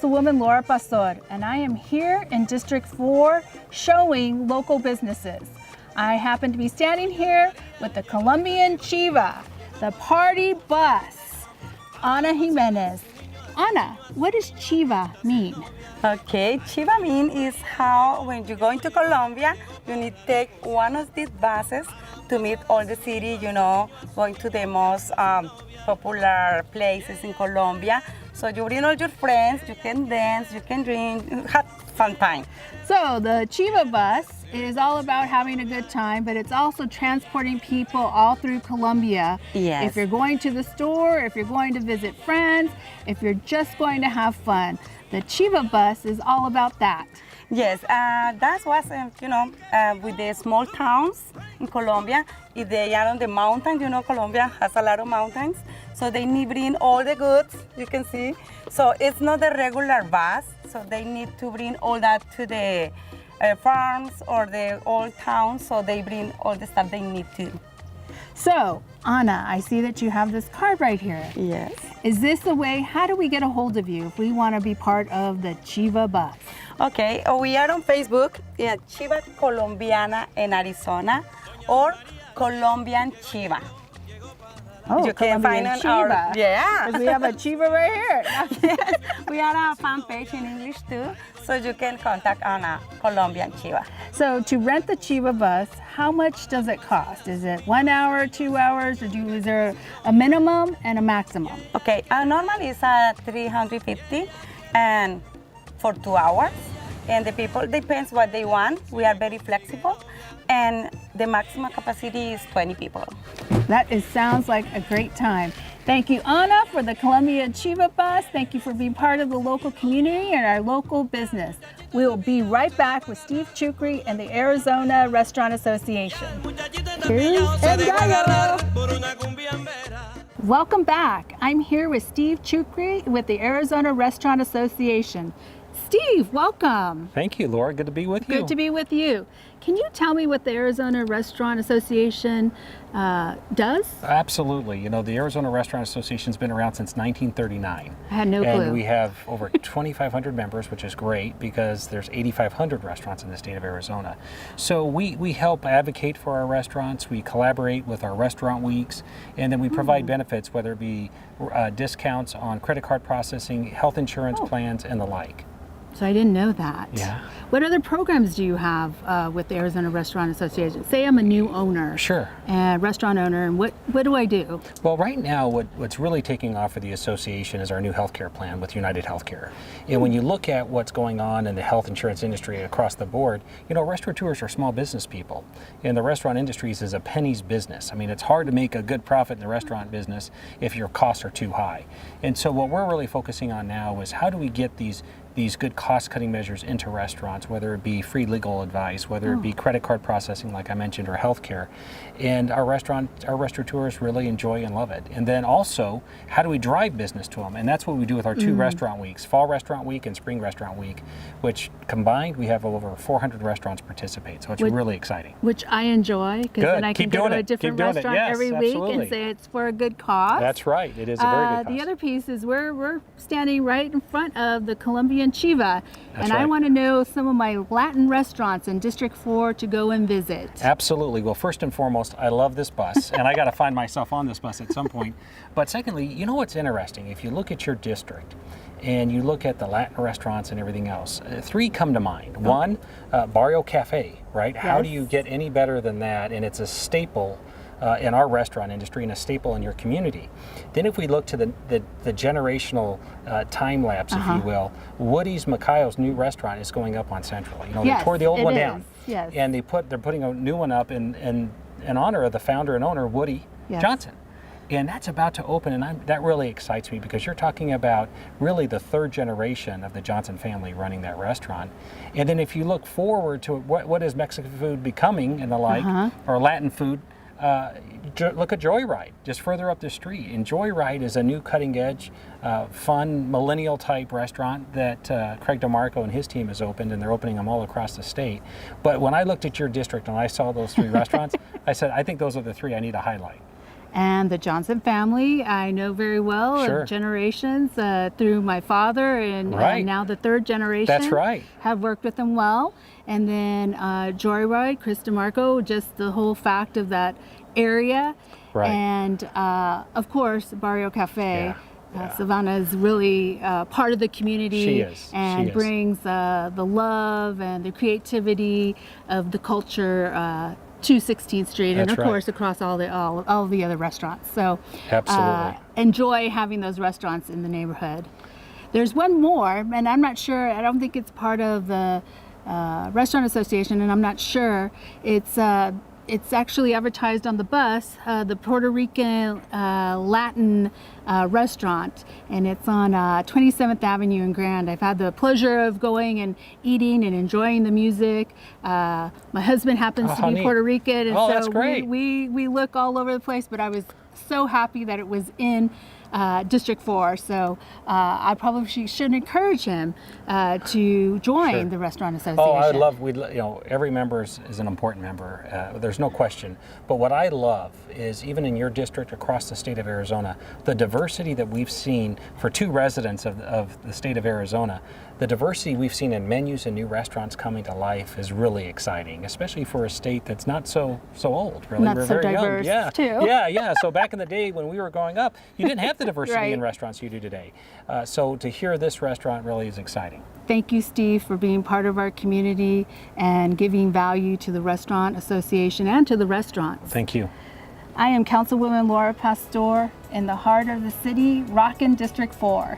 Councilwoman Laura Pastor, and I am here in District 4 showing local businesses. I happen to be standing here with the Colombian Chiva, the party bus, Ana Jimenez. Ana, what does Chiva mean? Okay, Chiva mean is how when you go into Colombia, you need to take one of these buses to meet all the city, going to the most popular places in Colombia. So you bring all your friends, you can dance, you can drink, have fun time. So the Chiva bus is all about having a good time, but it's also transporting people all through Colombia. Yes. If you're going to the store, if you're going to visit friends, if you're just going to have fun. The Chiva bus is all about that. Yes, that was, with the small towns in Colombia. If they are on the mountains, Colombia has a lot of mountains. So they need to bring all the goods, you can see. So it's not a regular bus. So they need to bring all that to the farms or the old towns. So they bring all the stuff they need to. So, Ana, I see that you have this card right here. Yes. Is this a way, how do we get a hold of you if we want to be part of the Chiva bus? Okay, we are on Facebook, Chiva Colombiana in Arizona or Colombian Chiva. Oh, You can Colombian find Chiva. yeah. 'Cause we have a Chiva right here. Yes, we have a fan page in English too, so you can contact on a Colombian Chiva. So to rent the Chiva bus, how much does it cost? Is it 1 hour, 2 hours, or is there a minimum and a maximum? Okay, normally it's 350 and for 2 hours. And the people, depends what they want. We are very flexible. And the maximum capacity is 20 people. Sounds like a great time. Thank you, Ana, for the Columbia Chiva bus. Thank you for being part of the local community and our local business. We will be right back with Steve Chukri and the Arizona Restaurant Association. Cheers and gallo! Welcome back. I'm here with Steve Chukri with the Arizona Restaurant Association. Steve, welcome. Thank you, Laura. Good to be with you. Good to be with you. Can you tell me what the Arizona Restaurant Association does? Absolutely. The Arizona Restaurant Association has been around since 1939. I had no clue. And we have over 2,500 members, which is great because there's 8,500 restaurants in the state of Arizona. So we help advocate for our restaurants. We collaborate with our restaurant weeks, and then we provide benefits, whether it be discounts on credit card processing, health insurance plans, and the like. So I didn't know that. Yeah. What other programs do you have with the Arizona Restaurant Association? Say I'm a new owner. Sure. Restaurant owner, and what do I do? Well, right now, what's really taking off for the association is our new healthcare plan with United Healthcare. And when you look at what's going on in the health insurance industry across the board, restaurateurs are small business people, and the restaurant industry is a penny's business. I mean, it's hard to make a good profit in the restaurant business if your costs are too high. And so what we're really focusing on now is how do we get these good cost-cutting measures into restaurants, whether it be free legal advice, whether it be credit card processing, like I mentioned, or healthcare. And our restaurateurs really enjoy and love it. And then also, how do we drive business to them? And that's what we do with our two restaurant weeks, Fall Restaurant Week and Spring Restaurant Week, which combined, we have over 400 restaurants participate. So it's really exciting. Which I enjoy, because then I can go to a different restaurant every week and say it's for a good cause. That's right. It is a very good cause. The other piece is we're standing right in front of the Colombian Chiva, and right. I want to know some of my Latin restaurants in District 4 to go and visit. Absolutely. Well, first and foremost, I love this bus, and I got to find myself on this bus at some point. But secondly, what's interesting? If you look at your district and you look at the Latin restaurants and everything else, 3 come to mind. One, Barrio Cafe, right? Yes. How do you get any better than that? And it's a staple in our restaurant industry and a staple in your community. Then if we look to the generational time lapse, if you will, Woody's Macayo's new restaurant is going up on Central. They tore the old one down. Yes. And they're putting a new one up in honor of the founder and owner, Woody Johnson. And that's about to open, and that really excites me because you're talking about really the 3rd generation of the Johnson family running that restaurant. And then if you look forward to what is Mexican food becoming and the like, or Latin food, look at Joyride, just further up the street. And Joyride is a new cutting-edge, fun, millennial-type restaurant that Craig DeMarco and his team has opened, and they're opening them all across the state. But when I looked at your district and I saw those 3 restaurants, I said, I think those are the 3 I need to highlight. And the Johnson family, I know very well, Sure. of generations through my father, and Right. now the third generation. That's right. Have worked with them well. And then Joyride, Chris DeMarco, just the whole fact of that area. Right. And of course, Barrio Cafe. Yeah. Yeah. Savannah is really part of the community. She is. And She is. brings the love and the creativity of the culture to 16th Street, and That's of right. course across all the other restaurants. So Absolutely. enjoy having those restaurants in the neighborhood. There's one more, and I'm not sure. I don't think it's part of the restaurant association, and I'm not sure. It's actually advertised on the bus, the Puerto Rican Latin restaurant, and it's on 27th Avenue in Grand. I've had the pleasure of going and eating and enjoying the music. My husband happens to how be neat. Puerto Rican, and Oh, so that's great. we look all over the place, but I was so happy that it was in District 4. So I probably should encourage him to join Sure. the Restaurant Association. Oh, I love, every member is an important member. There's no question. But what I love is, even in your district across the state of Arizona, the diversity that we've seen for 2 residents of the state of Arizona, the diversity we've seen in menus and new restaurants coming to life is really exciting, especially for a state that's not so old. Really, Not we're so very diverse, young. Yeah, too. yeah. So back in the day when we were growing up, you didn't have the diversity Right. in restaurants you do today. So to hear this restaurant really is exciting. Thank you, Steve, for being part of our community and giving value to the Restaurant Association and to the restaurants. Thank you. I am Councilwoman Laura Pastor in the heart of the city, rockin' District 4.